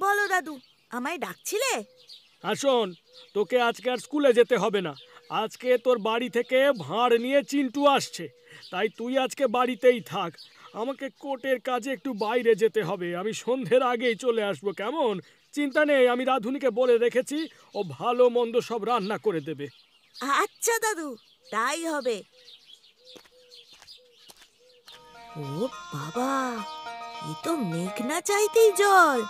বলো দাদু, আমায় ডাকছিলে? শোন, তোকে আজকে আর স্কুলে যেতে হবে না। আজকে তোর বাড়ি থেকে ভাঁড় নিয়ে চিন্টু আসছে, তাই তুই আজকে বাড়িতেই থাক। আমাকে কোর্টের কাজে একটু বাইরে যেতে হবে, আমি সন্ধ্যের আগেই চলে আসবো, কেমন? চিন্তা নেই, আমি রাধুনিকে বলে রেখেছি, ও ভালো মন্দ সব রান্না করে দেবে। আচ্ছা দাদু, তাই হবে। ও বাবা, ये तो मेघ ना चाहती জল।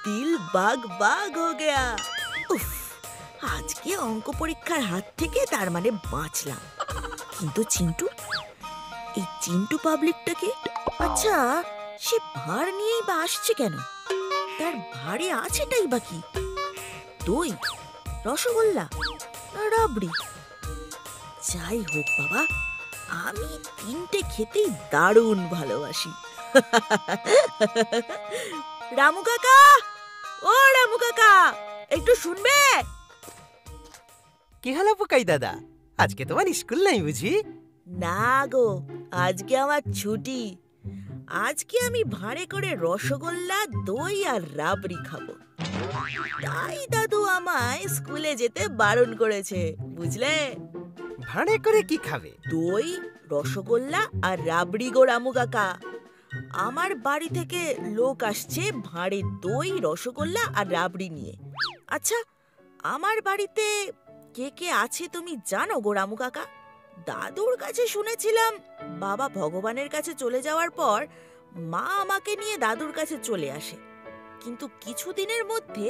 দিল বাগ বাগ হো গয়া। উফ, আজকে অঙ্ক পরীক্ষার হাত থেকে তার মানে বাঁচলাম। কিন্তু চিন্টু, এই চিন্টু পাবলিকটাকে, আচ্ছা সে ভার নিয়েই বা আসছে কেন? তার ভারে আছেটাই বা কি? দই, রসগোল্লা না রাবড়ি? যাই হোক বাবা, আমি তিনটে খেতেই দারুণ ভালোবাসি। রামু কাকা, ও রামু কাকা, একটু শুনবে? কি হলো পুকাই দাদা, আজকে তোমার স্কুল নাই বুঝি? না গো, আজকে আমার ছুটি। আজকে আমি ভাঁড়ে করে রসগোল্লা, দই আর রাবড়ি খাবো। তাই দাদু আমায় স্কুলে যেতে বারণ করেছে, বুঝলে? ভাঁড়ে করে কি খাবে? দই, রসগোল্লা আর রাবড়ি গো রামু কাকা। আমার বাড়ি থেকে লোক আসছে ভাঁড়ে দই, রসগোল্লা আর রাবড়ি নিয়ে। আচ্ছা, আমার বাড়িতে কে কে আছে তুমি জানো গো রামু কাকা? দাদুর কাছে শুনেছিলাম বাবা ভগবানের কাছে চলে যাওয়ার পর মা আমাকে নিয়ে দাদুর কাছে চলে আসে, কিন্তু কিছুদিনের মধ্যে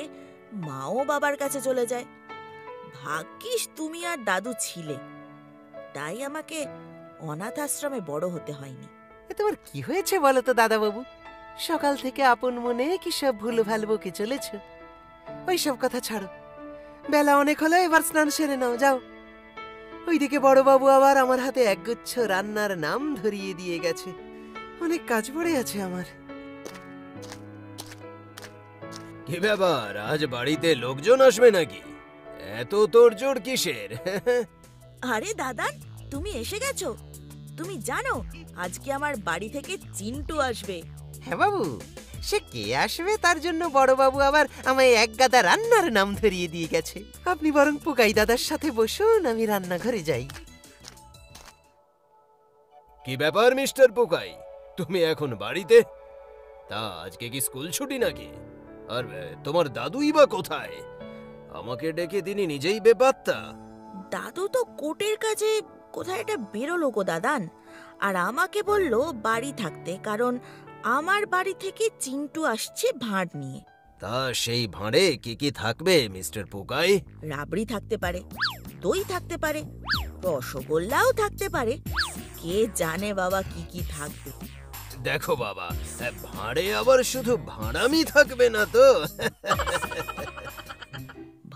মাও বাবার কাছে চলে যায়। ভাগ্যিস তুমি আর দাদু ছিলে, তাই আমাকে অনাথ আশ্রমে বড় হতে হয়নি। তোমার কি হয়েছে বলো তো দাদা বাবু? সকাল থেকে আপন মনে কি সব ভুল ভাল বকে চলেছ? ওই সব কথা ছাড়ো, বেলা অনেক হলো, এবার স্নান সেরে নাও, যাও। ওইদিকে বড়বাবু আবার আমার হাতে একগুচ্ছ রান্নার নাম ধরিয়ে দিয়ে গেছে, অনেক কাজ পড়ে আছে আমার। কি ব্যাপার, আজ বাড়িতে লোকজন আসবে নাকি? এত তোড়জোড় কিসের? আরে দাদান, তুমি এসে গেছো। তুমি জানো আজকে আমার বাড়ি থেকে চিন্টু আসবে। হ্যাঁ বাবু, সে কে আসবে তার জন্য বড়বাবু আবার আমায় এক গাদা রান্নার নাম ধরিয়ে দিয়ে গেছে। আপনি বরং পুকাই দাদার সাথে বসুন, আমি রান্নাঘরে যাই। কি ব্যাপার মিস্টার পোকাই, তুমি এখন বাড়িতে? তা আজকে কি স্কুল ছুটি নাকি? আর তোমার দাদুই বা কোথায়? আমাকে ডেকে তিনি নিজেই বেপাত্তা। দাদু তো কোর্টের কাছে কোথায় একটা বেরোলো গো দাদান, আর আমাকে বলল বাড়ি থাকতে, কারণ আমার বাড়ি থেকে চিন্টু আসছে ভাঁড় নিয়ে। তা সেই ভাঁড়ে কি কি থাকবে মিস্টার পোকাই? রাবড়ি থাকতে পারে, দই থাকতে পারে, রসগোল্লাও থাকতে পারে, কে জানে বাবা কি কি থাকবে। দেখো বাবা, ভাঁড়ে আবার শুধু ভাঁড়ামি থাকবে না তো।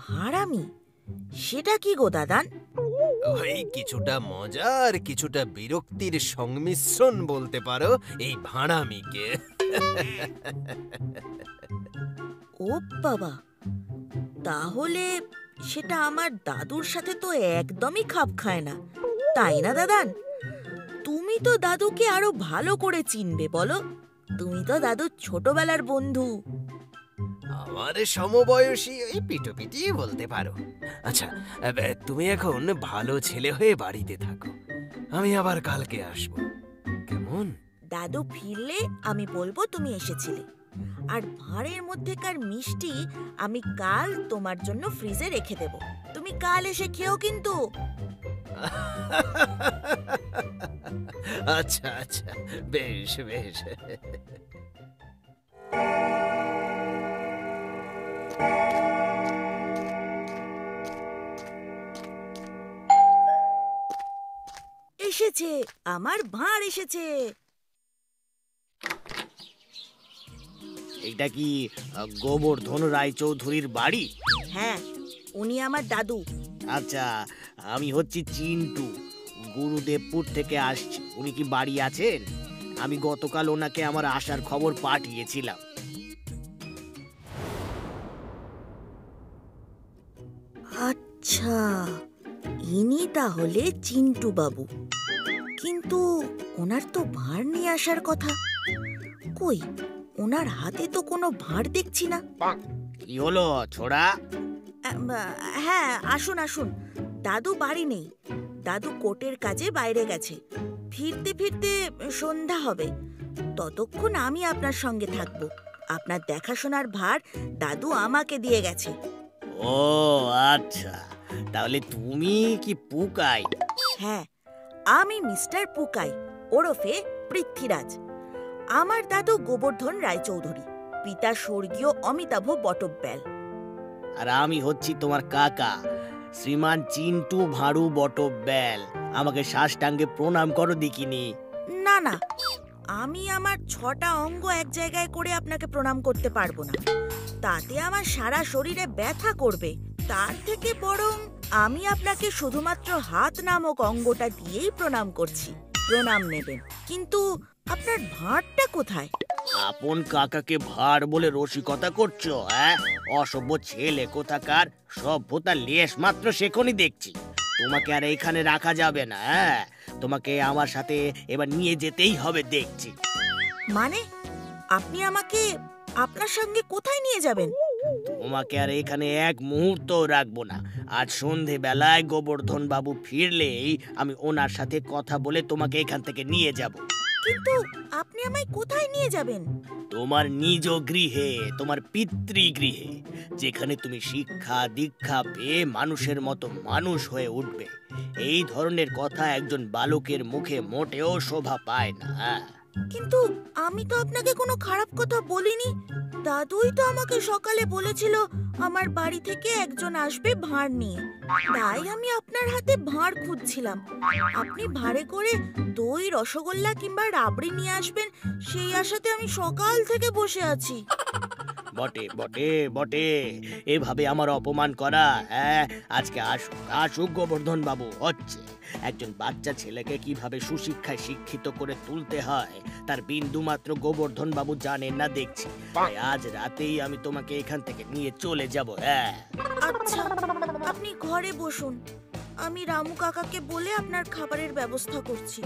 ভাঁড়ামি? সেটা কি গো দাদান? ওই কিছুটা মজা আর কিছুটা বিরক্তির সংমিশ্রণ বলতে পারো এই ভাঁড়ামিকে। ও বাবা, তাহলে সেটা আমার দাদুর সাথে তো একদমই খাপ খায় না, তাই না দাদান? তুমি তো দাদুকে আরো ভালো করে চিনবে বলো, তুমি তো দাদুর ছোটবেলার বন্ধু। আমার সমবয়সী ওই পিটোপিটি বলতে পারো। আচ্ছা, তুমি এখন ভালো ছেলে হয়ে বাড়িতে থাকো, আমি আবার কালকে আসবো, কেমন? দাদু ফিরলে আমি বলবো তুমি এসেছিলে, আর ভাঁড়ের মধ্যেকার মিষ্টি আমি কাল তোমার জন্য ফ্রিজে রেখে দেব, তুমি কাল এসে খেও কিন্তু। আচ্ছা আচ্ছা, বেশ বেশ। এসেছে, আমার ভাঁড় এসেছে। এটা কি গোবর্ধন রায়চৌধুরীর বাড়ি? হ্যাঁ, উনি আমার দাদু। আচ্ছা, আমি হচ্ছি চিন্টু, গুরুদেবপুর থেকে আসছি। উনি কি বাড়ি আছেন? আমি গতকাল ওনাকে আমার আসার খবর পাঠিয়েছিলাম। আচ্ছা, ইনি তাহলে চিন্টু বাবু, কিন্তু ওনার তো ভাঁড় নিয়ে আসার কথা। কই, ওনার হাতে তো কোনো ভাঁড় দেখছি না। কি হলো ছোড়া? হ্যাঁ, আসুন আসুন। দাদু বাড়ি নেই, দাদু কোর্টের কাজে বাইরে গেছে। ফিরতে ফিরতে সন্ধ্যা হবে, ততক্ষণ আমি আপনার সঙ্গে থাকবো। আপনার দেখাশোনার ভার দাদু আমাকে দিয়ে গেছে। ও আচ্ছা, তাহলে তুমি কি পুকাই? হ্যাঁ, আমি মিস্টার পুকাই ওরফে পৃথ্বীরাজ। আমার দাদু গোবর্ধন রায়চৌধুরী, পিতা স্বর্গীয় অমিতাভ বটব্যাল। আর আমি হচ্ছি তোমার কাকা শ্রীমান চিন্টু ভাঁড়ু বটব্যাল। আমাকে সাষ্টাঙ্গে প্রণাম করো দেখিনি। না না, আমি আমার 6টা অঙ্গ এক জায়গায় করে আপনাকে প্রণাম করতে পারবো না, তাতে আমার সারা শরীরে ব্যথা করবে। তার থেকে বরং আমি আপনাকে শুধুমাত্র হাত নামক অঙ্গটা দিয়েই প্রণাম করছি, প্রণাম নেবেন। কিন্তু আপনার ভাঁড়টা কোথায়? আপন কাকাকে ভাঁড় বলে রসিকতা করছো? হ্যাঁ, অসভ্য ছেলে কোথাকার। সভ্যতা লেশ মাত্র শেখনি দেখছি। তোমাকে আর এখানে রাখা যাবে না। হ্যাঁ, তোমাকে আমার সাথে এবার নিয়ে যেতেই হবে দেখছি। মানে আপনি আমাকে আপনার সঙ্গে কোথায় নিয়ে যাবেন? তোমাকে আর এখানে এক মুহূর্ত রাখবো না। আজ সন্ধে বেলায় গোবর্ধন বাবু ফিরলেই আমি ওনার সাথে কথা বলে তোমাকে এখান থেকে নিয়ে যাব। কিন্তু আপনি আমায় কোথায় নিয়ে যাবেন? তোমার নিজ গৃহে, তোমার পিতৃগৃহে, যেখানে তুমি শিক্ষা দীক্ষা পেয়ে মানুষের মতো মানুষ হয়ে উঠবে। এই ধরনের কথা একজন বালকের মুখে মোটেও শোভা পায় না। কিন্তু আমি তো আপনাকে কোনো খারাপ কথা বলিনি। দাদুই তো আমাকে সকালে বলেছিল আমার বাড়ি থেকে একজন আসবে ভাঁড় নিয়ে, তাই আমি আপনার হাতে ভাঁড় খুঁজছিলাম। আপনি ভাঁড়ে করে দই, রসগোল্লা কিংবা রাবড়ি নিয়ে আসবেন সেই আশাতে আমি সকাল থেকে বসে আছি। বটে বটে বটে, এভাবে আমার অপমান করা? হ্যাঁ, আজকে আসুক আসুক গোবর্ধন বাবু। হচ্ছে একজন বাচ্চা ছেলেকে কিভাবে সুশিক্ষায় শিক্ষিত করে তুলতে হয় তার বিন্দু মাত্র গোবর্ধন বাবু জানেন না দেখছি। তাই আজ রাতেই আমি তোমাকে এখান থেকে নিয়ে চলে যাব। হ্যাঁ, আচ্ছা, আপনি ঘরে বসুন, আমি রামু কাকাকে বলে আপনার খাবারের ব্যবস্থা করছি।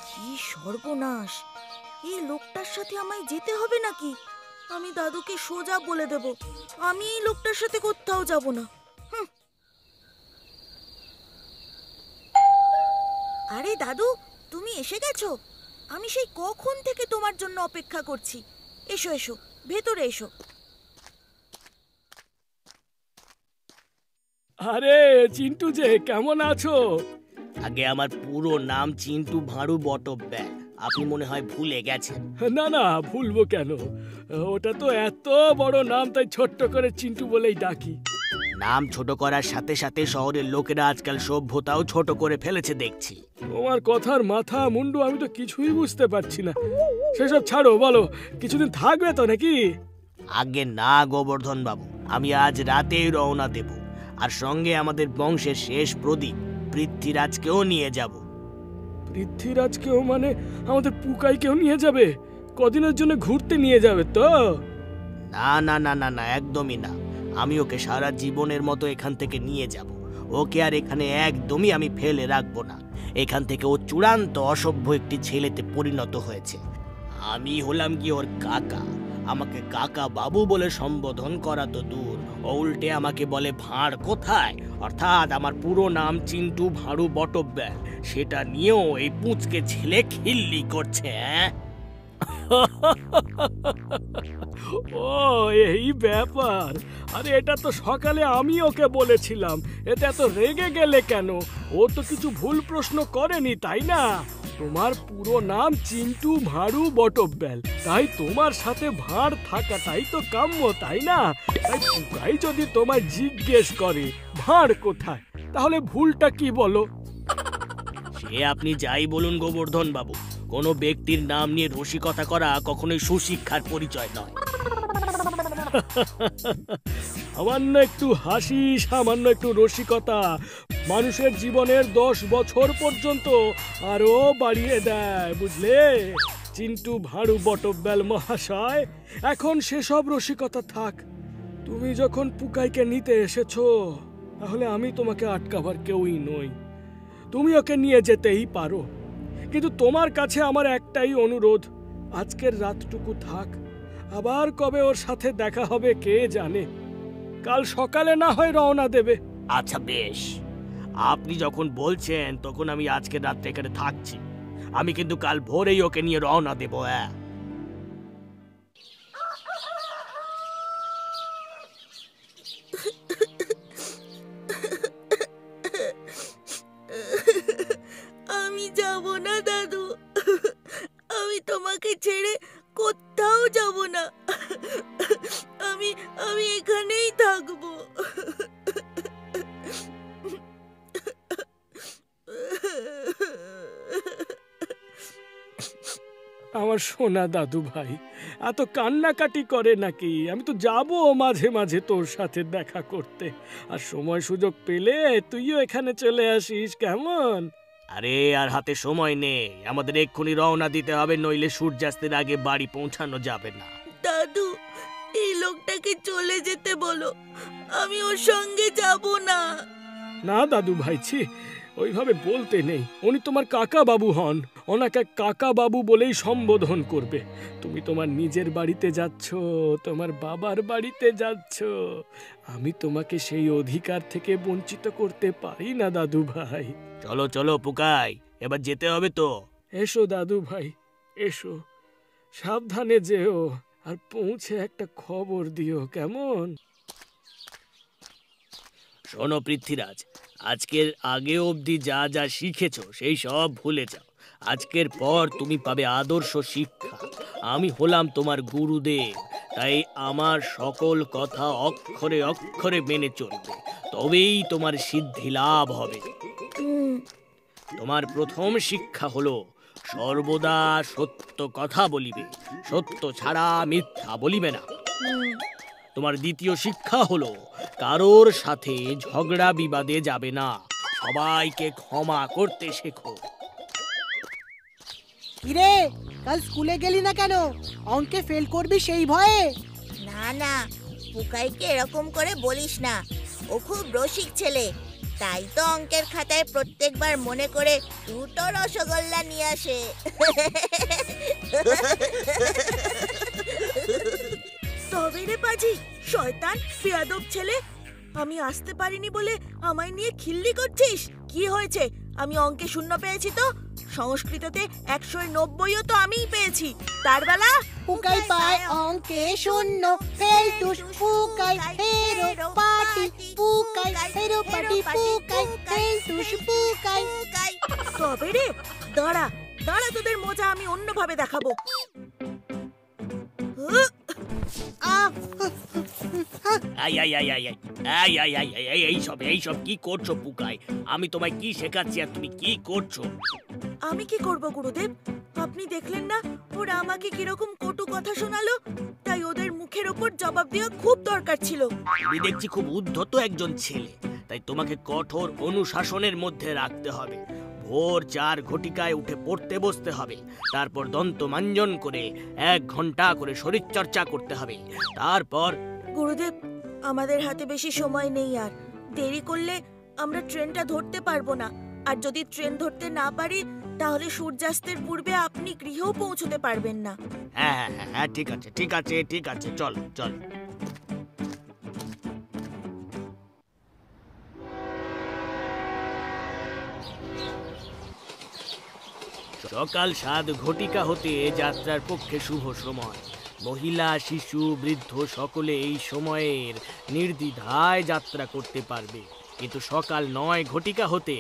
কি সর্বনাশ! এই লোকটার সাথে আমায় যেতে হবে নাকি? আমি দাদুকে সোজা বলে দেব আমি এই লোকটার সাথে কোথাও যাব না। আরে দাদু, তুমি এসে গেছো? আমি সেই কখন থেকে তোমার জন্য অপেক্ষা করছি। এসো এসো, ভেতরে এসো। আরে চিন্টু যে, কেমন আছো? আগে আমার পুরো নাম চিন্টু ভাঁড়ু বটব্যাল। আপনি মনে হয় ভুলে গেছেন। না না, ভুলবো কেন? ওটা তো এত বড় নাম, তাই ছোট্ট করে চিন্টু বলেই ডাকি। নাম ছোট করার সাথে সাথে শহরের লোকেরা আজকাল সভ্যতাও ছোট করে ফেলেছে দেখছি। তোমার কথার মাথা মুন্ডু আমি তো কিছুই বুঝতে পারছি না। সেসব ছাড়ো, বলো কিছুদিন থাকবে তো নাকি? আগে না গোবর্ধন বাবু, আমি আজ রাতেই রওনা দেব, আর সঙ্গে আমাদের বংশের শেষ প্রদীপ পৃথ্বীরাজকেও নিয়ে যাব। পৃথ্বীরাজকেও মানে আমাদের পুকাইকেও নিয়ে যাবে? কদিনের জন্য ঘুরতে নিয়ে যাবে তো? না না না না না, একদমই না। আমি ওকে সারা জীবনের মতো এখান থেকে নিয়ে যাব। ওকে আর এখানে একদমই আমি ফেলে রাখবো না। এখান থেকে ও চূড়ান্ত অসভ্য একটি ছেলেতে পরিণত হয়েছে। আমি হলাম কি ওর কাকা। আমাকে কাকা বাবু বলে সম্বোধন করা তো দূর, ও উল্টে আমাকে বলে ভাঁড় কোথায়। অর্থাৎ আমার পুরো নাম চিন্টু ভাঁড়ু বটব্যাল, সেটা নিয়েও এই পুঁচকে ছেলে খিল্লি করছে। ও এই ব্যাপার! আরে এটা তো সকালে আমি ওকে বলেছিলাম, এতে এত রেগে গেলে কেন? ও তো কিছু ভুল প্রশ্ন করেনি, তাই না? তোমার পুরো নাম চিন্টু ভাঁড়ু বটব্যাল, তাই তোমার সাথে ভাঁড় থাকাটাই তো কাম্য, তাই না? তাই পুকাই যদি তোমায় জিজ্ঞেস করে ভাঁড় কোথায়, তাহলে ভুলটা কি বলো? সে আপনি যাই বলুন গোবর্ধন বাবু, কোনো ব্যক্তির নাম নিয়ে রসিকতা করা কখনোই সুশিক্ষার পরিচয় নয়। সামান্য একটু হাসি, সামান্য একটু রসিকতা মানুষের জীবনের 10 বছর পর্যন্ত আরো বাড়িয়ে দেয়, বুঝলে চিন্টু ভাঁড়ু বটব্যাল মহাশয়? এখন সেসব রসিকতা থাক। তুমি যখন পুকাইকে নিতে এসেছো, তাহলে আমি তোমাকে আটকাবার কেউই নই। তুমি ওকে নিয়ে যেতেই পারো, কিন্তু তোমার কাছে আমার একটাই অনুরোধ, আজকের রাতটুকু থাক, আবার কবে ওর সাথে দেখা হবে কে জানে। কাল সকালে না হয় রওনা দেবে। আচ্ছা বেশ, আপনি যখন বলছেন তখন আমি আজকের রাত্রে এখানে থাকছি। আমি কিন্তু কাল ভোরেই ওকে নিয়ে রওনা দেব। হ্যাঁ, আমি যাব না দাদু, আমি তোমাকে ছেড়ে কোথাও যাব না। আমি আমি এখানেই থাকবো। আমার সোনা দাদু ভাই এত কান্নাকাটি করে নাকি? আমি তো যাব মাঝে মাঝে তোর সাথে দেখা করতে, আর সময় সুযোগ পেলে তুইও এখানে চলে আসিস, কেমন? আরে আর হাতে সময় নেই, আমাদের এক্ষুনি রওনা দিতে হবে, নইলে সূর্যাস্তের আগে বাড়ি পৌঁছানো যাবে না। দাদু, এই লোকটাকে চলে যেতে বলো, আমি ওর সঙ্গে যাব না। না দাদু ভাই, ছি, ওইভাবে বলতে নেই। উনি তোমার কাকা বাবু হন, ওনাকে কাকা বাবু বলেই সম্বোধন করবে। তুমি তোমার নিজের বাড়িতে যাচ্ছ, তোমার বাবার বাড়িতে যাচ্ছ, আমি তোমাকে সেই অধিকার থেকে বঞ্চিত করতে পারি না দাদু ভাই। চলো চলো পুকাই, এবার যেতে হবে তো। এসো দাদু ভাই, এসো, সাবধানে যেও, আর পৌঁছে একটা খবর দিও, কেমন? শোনো পৃথ্বীরাজ, আজকের আগে অবধি যা যা শিখেছো সেই সব ভুলে যাও। আজকের পর তুমি পাবে আদর্শ শিক্ষা। আমি হলাম তোমার গুরুদেব, তাই আমার সকল কথা অক্ষরে অক্ষরে মেনে চলবে, তবেই তোমার সিদ্ধি লাভ হবে। তোমার প্রথম শিক্ষা হলো সর্বদা সত্য কথা বলিবে, সত্য ছাড়া মিথ্যা বলিবে না। তোমার দ্বিতীয় শিক্ষা হলো কারোর সাথে ঝগড়া বিবাদে যাবে না, সবাইকে ক্ষমা করতে শেখো। কিরে, কাল স্কুলে গেলি না কেন? অঙ্কে ফেল করবি সেই ভয়ে? না না, পুকাইকে এরকম করে বলিস না, ও খুব রসিক ছেলে, তাই তো অঙ্কের খাতায় প্রত্যেকবার মনে করে দুটো রসগোল্লা নিয়ে আসে। তবে রে পাজি, শয়তান বেয়াদব ছেলে, আমি আসতে পারিনি বলে আমায় নিয়ে খিল্লি করছিস? কি হয়েছে? আমি অঙ্কে শূন্য পেয়েছি তো, সংস্কৃততে 190ও তো আমিই পেয়েছি। তার বেলা পুকাই পায় অঙ্কে শূন্য, ফেলটুস পুকাই হেরো পাটি, পুকাই হেরো পাটি, পুকাই ফেলটুস পুকাই। তবে রে, দাঁড়া দাঁড়া, তোদের মজা আমি অন্যভাবে দেখাবো। এইসব কি করছো পুকাই? আমি তোমায় কি শেখাচ্ছি আর তুমি কি করছো? আমি কি করব গুরুদেব? আপনি দেখলেন না ওরা আমাকে কিরকম কটু কথা শোনালো, তাই ওদের মুখের ওপর জবাব দেওয়া খুব দরকার ছিল। আমি দেখছি খুব উদ্ধত একজন ছেলে, তাই তোমাকে কঠোর অনুশাসনের মধ্যে রাখতে হবে। ভোর 4 ঘটিকায় উঠে পড়তে বসতে হবে, তারপর দন্ত মাঞ্জন করে 1 ঘন্টা করে শরীরচর্চা করতে হবে। তারপর গুরুদেব, আমাদের হাতে বেশি সময় নেই, আর দেরি করলে আমরা ট্রেনটা ধরতে পারবো না, আর যদি ট্রেন ধরতে না পারি তাহলে সূর্যাস্তের পূর্বে আপনি গৃহেও পৌঁছতে পারবেন না। হ্যাঁ, ঠিক আছে, চলো চলো। সকাল 7 ঘটিকা হতে যাত্রার পক্ষে শুভ সময়। মহিলা, শিশু, বৃদ্ধ সকলে এই সময়ের নির্দ্বিধায় যাত্রা করতে পারবে, কিন্তু সকাল 9 ঘটিকা হতে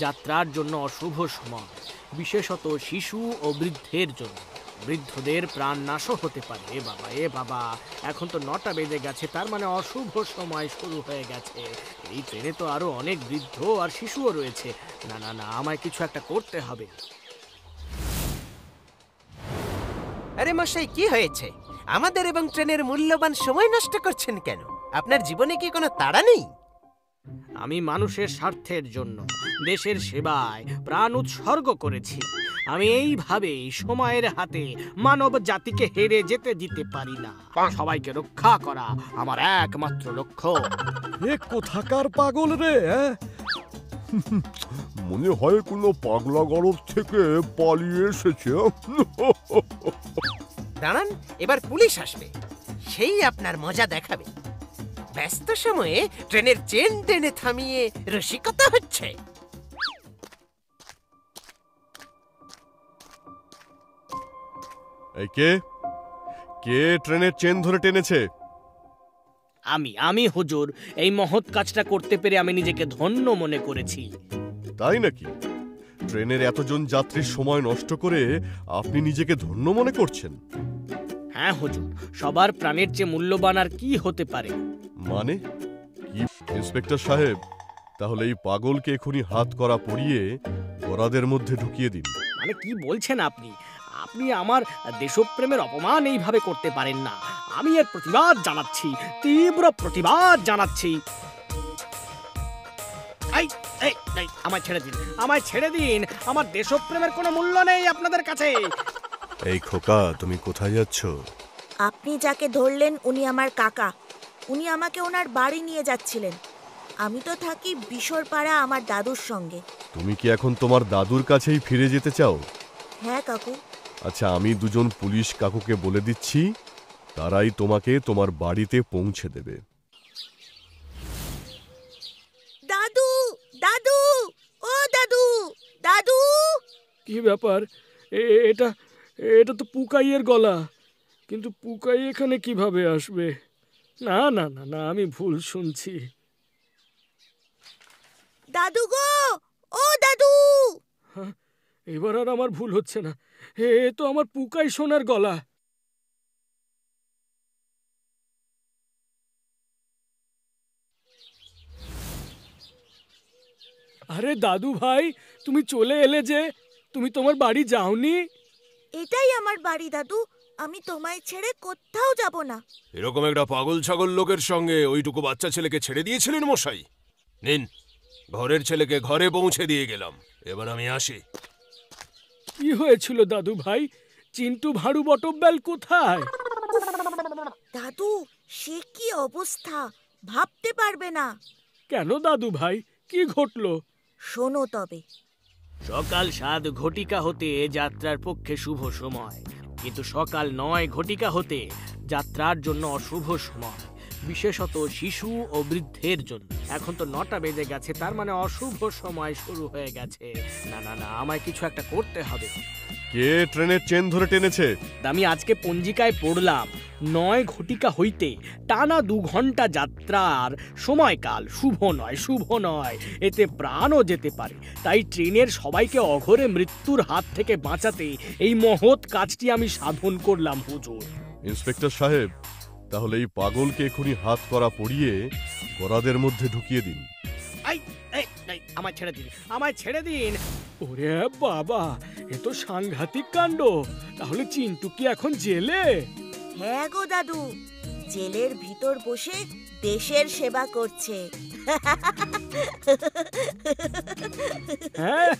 যাত্রার জন্য অশুভ সময়, বিশেষত শিশু ও বৃদ্ধের জন্য। বৃদ্ধদের প্রাণ নাশও হতে পারে। এ বাবা, এখন তো 9টা বেজে গেছে, তার মানে অশুভ সময় শুরু হয়ে গেছে। এই ট্রেনে তো আরো অনেক বৃদ্ধ আর শিশুও রয়েছে। না, আমায় কিছু একটা করতে হবে। আরে মশাই, কি হয়েছে? আমাদের এবং ট্রেনের মূল্যবান সময় নষ্ট করছেন কেন? আপনার জীবনে কি কোনো তাড়া নেই? আমি মানুষের স্বার্থের জন্য দেশের সেবায় প্রাণ উৎসর্গ করেছি। আমি এইভাবে সময়ের হাতে মানব জাতিকে হেরে যেতে দিতে পারি না। সবাইকে রক্ষা করা আমার একমাত্র লক্ষ্য। এ কোথাকার পাগল রে? মনে হয় কোনো পাগলা গরব থেকে পালিয়ে এসেছে। দাঁড়ান, এবার পুলিশ আসবে, সেই আপনার মজা দেখাবে। ব্যস্ত সময়ে ট্রেনের চেন টেনে থামিয়ে রসিকতা হচ্ছে। এই কে কে ট্রেনের চেন ধরে টেনেছে? আমি হুজুর, এই মহৎ কাজটা করতে পেরে আমি নিজেকে ধন্য মনে করেছি। তাই নাকি? ট্রেনের এতজন যাত্রীর সময় নষ্ট করে আপনি নিজেকে ধন্য মনে করছেন? হ্যাঁ হুজুর, সবার প্রাণের চেয়ে মূল্যবান আর কি হতে পারে? মানে কি ইন্সপেক্টর সাহেব, তাহলে এই পাগলকে এখনই হাত করা পরিয়ে গরাদের মধ্যে ঢুকিয়ে দিন। মানে কি বলছেন আপনি? আপনি আমার দেশপ্রেমের অপমান এইভাবে করতে পারেন না। আমি এর প্রতিবাদ জানাচ্ছি, তীব্র প্রতিবাদ জানাচ্ছি। আমায় ছেড়ে দিন, আমায় ছেড়ে দিন। আমার দেশপ্রেমের কোনো মূল্য নেই আপনাদের কাছে। এই খোকা, তুমি কোথায় যাচ্ছ? আপনি যাকে ধরলেন উনি আমার কাকা। উনি আমাকে ওনার বাড়ি নিয়ে যাচ্ছিলেন। আমি তো থাকি বিশরপাড়া আমার দাদুর সঙ্গে। তুমি কি এখন তোমার দাদুর কাছেই ফিরে যেতে চাও? হ্যাঁ কাকু। আচ্ছা, আমি দুজন পুলিশ কাকুকে বলে দিচ্ছি, তারাই তোমাকে তোমার বাড়িতে পৌঁছে দেবে। দাদু, দাদু, ও দাদু, দাদু। কি ব্যাপার? এটা এটা তো পুকাইয়ের গলা, কিন্তু পুকাই এখানে কিভাবে আসবে? না না না না, আমি ভুল শুনছি। দাদু গো, ও দাদু। এবার আর আমার ভুল হচ্ছে না, এ তো আমার পুকাই সোনার গলা। আরে দাদু ভাই, তুমি চলে এলে যে? তুমি তোমার বাড়ি যাওনি? এটাই আমার বাড়ি দাদু। আমি তোমায় ছেড়ে কোথাও যাব না। এরকম একটা পাগল ছাগল লোকের সঙ্গে ওইটুকু বাচ্চা ছেলেকে ছেড়ে দিয়েছিলেন মশাই? নিন, ঘরের ছেলেকে ঘরে পৌঁছে দিয়ে গেলাম। এবার আমি আসি। কি হয়েছিল দাদু ভাই? চিন্টু ভাড়ু বটব্যাল কোথায়? দাদু, সে কি অবস্থা, ভাবতে পারবে না। কেন দাদু ভাই, কি ঘটলো? শোনো তবে। সকাল 7 ঘটিকা হতে যাত্রার পক্ষে শুভ সময়, কিন্তু সকাল 9 ঘটিকা হতে যাত্রার জন্য অশুভ সময়, বিশেষত শিশু ও বৃদ্ধের জন্য। এখন তো 9টা বেজে গেছে, তার মানে অশুভ সময় শুরু হয়ে গেছে। না না না, আমায় কিছু একটা করতে হবে। কে ট্রেনের চেন ধরে টেনেছে? আমি আজকে পঞ্জিকায় পড়লাম 9 ঘটিকা হইতে টানা 2 ঘন্টা যাত্রার সময়কাল শুভ নয়, শুভ নয়। এতে প্রাণও যেতে পারে। তাই ট্রেনের সবাইকে অঘোরে মৃত্যুর হাত থেকে বাঁচাতে এই মহৎ কাজটি আমি সাধন করলাম হুজুর। ইন্সপেক্টর সাহেব, তাহলে এই পাগলকে এখনই হাত করা পরিয়ে গরাদের মধ্যে ঢুকিয়ে দিন। আমায় ছেড়ে দিন, আমায় ছেড়ে দিন। ওরে বাবা, এ তো সাংঘাতিক কাণ্ড। তাহলে চিন্টু কি এখন জেলে? হ্যাঁ গো দাদু, জেলের ভিতর বসে দেশের সেবা করছে। হ্যাঁ